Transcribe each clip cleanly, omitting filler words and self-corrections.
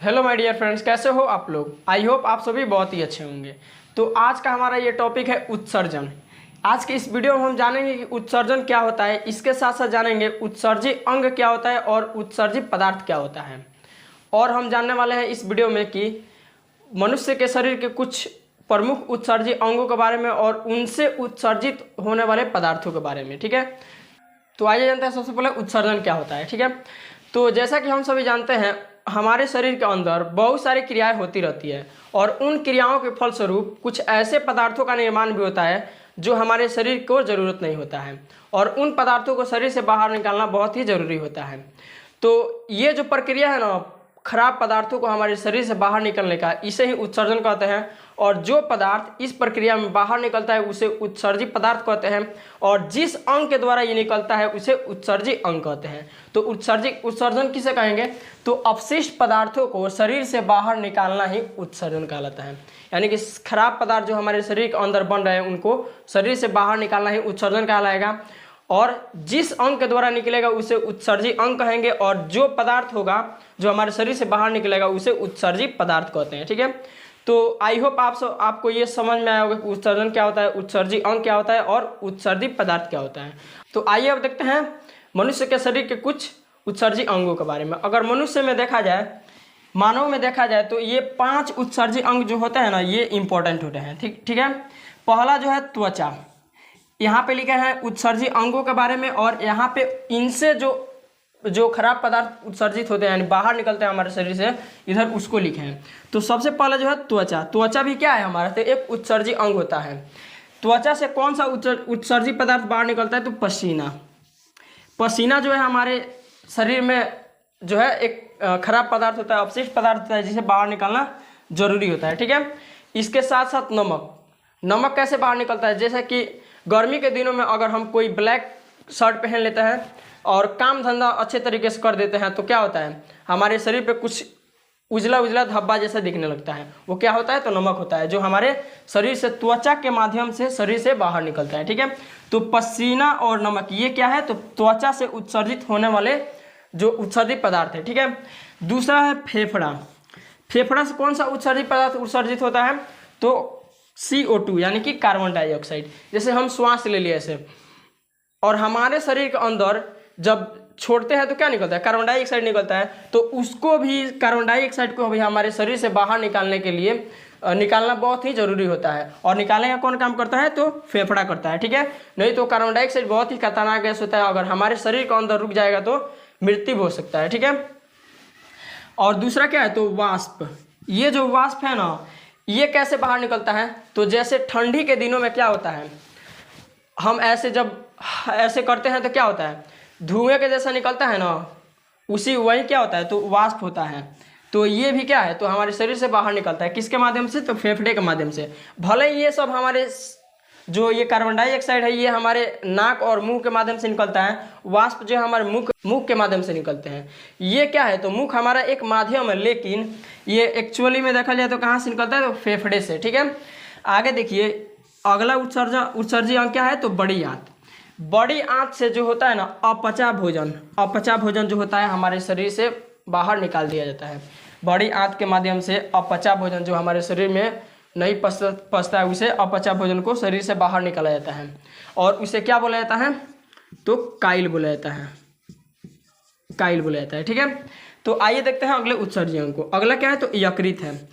Hello my dear friends, कैसे हो आप लोग। आई होप आप सभी बहुत ही अच्छे होंगे। तो आज का हमारा ये टॉपिक है उत्सर्जन। आज के इस वीडियो में हम जानेंगे कि उत्सर्जन क्या होता है, इसके साथ साथ जानेंगे उत्सर्जी अंग क्या होता है और उत्सर्जी पदार्थ क्या होता है। और हम जानने वाले हैं इस वीडियो में कि मनुष्य के शरीर के कुछ प्रमुख उत्सर्जी अंगों के बारे में और उनसे उत्सर्जित होने वाले पदार्थों के बारे में। ठीक है, तो आइए जानते हैं सबसे पहले उत्सर्जन क्या होता है। ठीक है, तो जैसा कि हम सभी जानते हैं हमारे शरीर के अंदर बहुत सारी क्रियाएं होती रहती है और उन क्रियाओं के फलस्वरूप कुछ ऐसे पदार्थों का निर्माण भी होता है जो हमारे शरीर को ज़रूरत नहीं होता है और उन पदार्थों को शरीर से बाहर निकालना बहुत ही ज़रूरी होता है। तो ये जो प्रक्रिया है ना, खराब पदार्थों को हमारे शरीर से बाहर निकलने का, इसे ही उत्सर्जन कहते हैं। और जो पदार्थ इस प्रक्रिया में बाहर निकलता है उसे उत्सर्जी पदार्थ कहते हैं और जिस अंग के द्वारा ये निकलता है उसे उत्सर्जी अंग कहते हैं। तो उत्सर्जन किसे कहेंगे, तो अपशिष्ट पदार्थों को शरीर से बाहर निकालना ही उत्सर्जन कहलाता है। यानी कि खराब पदार्थ जो हमारे शरीर के अंदर बन रहे हैं उनको शरीर से बाहर निकालना ही उत्सर्जन कहलाएगा और जिस अंग के द्वारा निकलेगा उसे उत्सर्जी अंग कहेंगे और जो पदार्थ होगा जो हमारे शरीर से बाहर निकलेगा उसे उत्सर्जी पदार्थ कहते हैं। ठीक है, तो आई होप आपको ये समझ में आया होगा कि उत्सर्जन क्या होता है, उत्सर्जी अंग क्या होता है और उत्सर्जी पदार्थ क्या होता है। तो आइए अब देखते हैं मनुष्य के शरीर के कुछ उत्सर्जी अंगों के बारे में। अगर मनुष्य में देखा जाए, मानव में देखा जाए, तो ये 5 उत्सर्जी अंग जो होते हैं ना, ये इंपॉर्टेंट होते हैं। ठीक है, पहला जो है त्वचा। यहाँ पे लिखे हैं उत्सर्जी अंगों के बारे में और यहाँ पे इनसे जो खराब पदार्थ उत्सर्जित होते हैं यानी बाहर निकलते हैं हमारे शरीर से, इधर उसको लिखे हैं। तो सबसे पहले जो है त्वचा। त्वचा भी क्या है हमारा, तो एक उत्सर्जी अंग होता है। त्वचा से कौन सा उत्सर्जी पदार्थ बाहर निकलता है, तो पसीना। पसीना जो है हमारे शरीर में जो है एक खराब पदार्थ होता है, अपशिष्ट पदार्थ होता है जिसे बाहर निकालना जरूरी होता है। ठीक है, इसके साथ साथ नमक। नमक कैसे बाहर निकलता है, जैसे कि गर्मी के दिनों में अगर हम कोई ब्लैक शर्ट पहन लेते हैं और काम धंधा अच्छे तरीके से कर देते हैं तो क्या होता है, हमारे शरीर पे कुछ उजला उजला धब्बा जैसा दिखने लगता है। वो क्या होता है, तो नमक होता है जो हमारे शरीर से त्वचा के माध्यम से शरीर से बाहर निकलता है। ठीक है, तो पसीना और नमक ये क्या है, तो त्वचा से उत्सर्जित होने वाले जो उत्सर्जित पदार्थ है। ठीक है, दूसरा है फेफड़ा। फेफड़ा से कौन सा उत्सर्जित पदार्थ उत्सर्जित होता है, तो CO2 यानी कि कार्बन डाइऑक्साइड। जैसे हम श्वास ले लिए ऐसे और हमारे शरीर के अंदर जब छोड़ते हैं तो क्या निकलता है, कार्बन डाइऑक्साइड निकलता है। तो उसको भी, कार्बन डाइऑक्साइड को भी हमारे शरीर से बाहर निकालने के लिए निकालना बहुत ही जरूरी होता है और निकालने का कौन काम करता है, तो फेफड़ा करता है। ठीक है, नहीं तो कार्बन डाइऑक्साइड बहुत ही खतरनाक गैस होता है, अगर हमारे शरीर के अंदर रुक जाएगा तो मृत्यु हो सकता है। ठीक है, और दूसरा क्या है, तो वाष्प। ये जो वाष्प है ना, ये कैसे बाहर निकलता है, तो जैसे ठंडी के दिनों में क्या होता है, हम ऐसे जब ऐसे करते हैं तो क्या होता है, धुएं के जैसा निकलता है ना, वही क्या होता है, तो वाष्प होता है। तो ये भी क्या है, तो हमारे शरीर से बाहर निकलता है, किसके माध्यम से, तो फेफड़े के माध्यम से। भले ये सब हमारे जो ये कार्बन डाइऑक्साइड है ये हमारे नाक और मुंह के माध्यम से निकलता है, वाष्प जो है हमारे मुख के माध्यम से निकलते हैं। ये क्या है, तो मुख हमारा एक माध्यम है, लेकिन ये एक्चुअली में देखा जाए तो कहाँ से निकलता है, तो फेफड़े से। ठीक है, आगे देखिए अगला उत्सर्जी अंग क्या है, तो बड़ी आंत। बड़ी आंत से जो होता है ना अपचा भोजन जो होता है हमारे शरीर से बाहर निकाल दिया जाता है। बड़ी आंत के माध्यम से अपचा भोजन जो हमारे शरीर में नहीं पचता है उसे अपचा भोजन को शरीर से बाहर निकाला जाता है और उसे क्या बोला जाता है, तो काइल बोला जाता है। ठीक है, तो आइए देखते हैं अगले उत्सर्जी अंग को। अगला क्या है, तो यकृत है।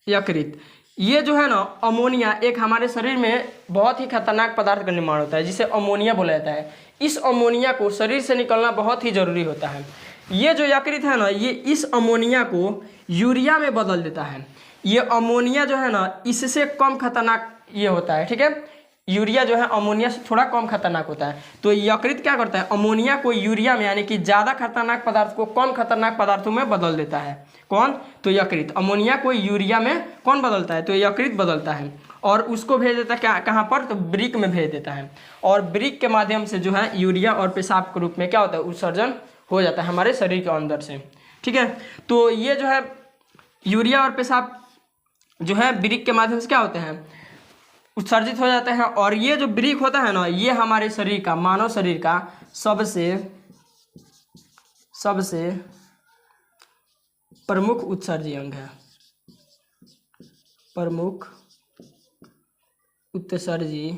यकृत ये जो है ना अमोनिया, एक हमारे शरीर में बहुत ही खतरनाक पदार्थ का निर्माण होता है जिसे अमोनिया बोला जाता है। इस अमोनिया को शरीर से निकलना बहुत ही जरूरी होता है। ये जो यकृत है ना, ये इस अमोनिया को यूरिया में बदल देता है। ये अमोनिया जो है ना इससे कम खतरनाक ये होता है। ठीक है, यूरिया जो है अमोनिया से थोड़ा कम खतरनाक होता है। तो यकृत क्या करता है, अमोनिया को यूरिया में यानी कि ज़्यादा खतरनाक पदार्थ को कम खतरनाक पदार्थों में बदल देता है। कौन, तो यकृत। अमोनिया को यूरिया में कौन बदलता है, तो यकृत बदलता है और उसको भेज देता है कहाँ पर, तो वृक्क में भेज देता है और वृक्क के माध्यम से जो है यूरिया और पेशाब के रूप में क्या होता है, उत्सर्जन हो जाता है हमारे शरीर के अंदर से। ठीक है, तो ये जो है यूरिया और पेशाब जो है वृक्क के माध्यम से क्या होते हैं, उत्सर्जित हो जाते हैं और ये जो वृक्क होता है ना, ये हमारे शरीर का, मानव शरीर का सबसे प्रमुख उत्सर्जी अंग है, प्रमुख उत्सर्जी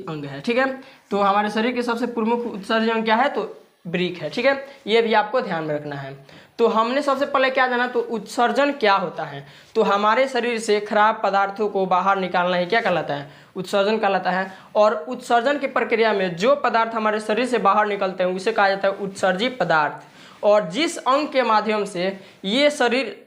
अंग है। ठीक है, तो हमारे शरीर के सबसे प्रमुख उत्सर्जी अंग क्या है? तो वृक्क है। ठीक है, ये भी आपको ध्यान में रखना है। तो हमने सबसे पहले क्या जाना, तो उत्सर्जन क्या होता है। तो हमारे शरीर से खराब पदार्थों को बाहर निकालना ही क्या कहलाता है? उत्सर्जन कहलाता है। और उत्सर्जन की प्रक्रिया में जो पदार्थ हमारे शरीर से बाहर निकलते हैं उसे कहा जाता है उत्सर्जी पदार्थ। और जिस अंग के माध्यम से ये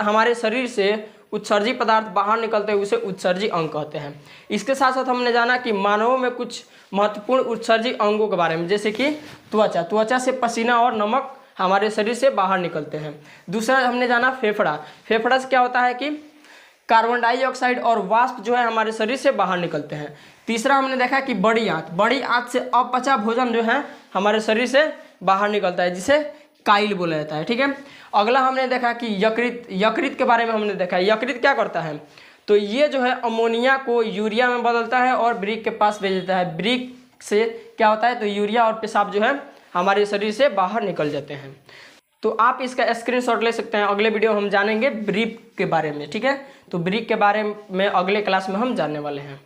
हमारे शरीर से उत्सर्जी पदार्थ बाहर निकलते हैं उसे उत्सर्जी अंग कहते हैं। इसके साथ साथ हमने जाना कि मानवों में कुछ महत्वपूर्ण उत्सर्जी अंगों के बारे में, जैसे कि त्वचा से पसीना और नमक हमारे शरीर से बाहर निकलते हैं। दूसरा हमने जाना फेफड़ा से क्या होता है कि कार्बन डाइऑक्साइड और वाष्प जो है हमारे शरीर से बाहर निकलते हैं। तीसरा हमने देखा कि बड़ी आंत से अपचा भोजन जो है हमारे शरीर से बाहर निकलता है, जिसे काइल बोला जाता है। ठीक है, अगला हमने देखा कि यकृत के बारे में हमने देखा। यकृत क्या करता है? तो ये जो है अमोनिया को यूरिया में बदलता है और वृक्क के पास भेज देता है। वृक्क से क्या होता है? तो यूरिया और पेशाब जो है हमारे शरीर से बाहर निकल जाते हैं। तो आप इसका स्क्रीनशॉट ले सकते हैं। अगले वीडियो हम जानेंगे वृक्क के बारे में। ठीक है, तो वृक्क के बारे में अगले क्लास में हम जानने वाले हैं।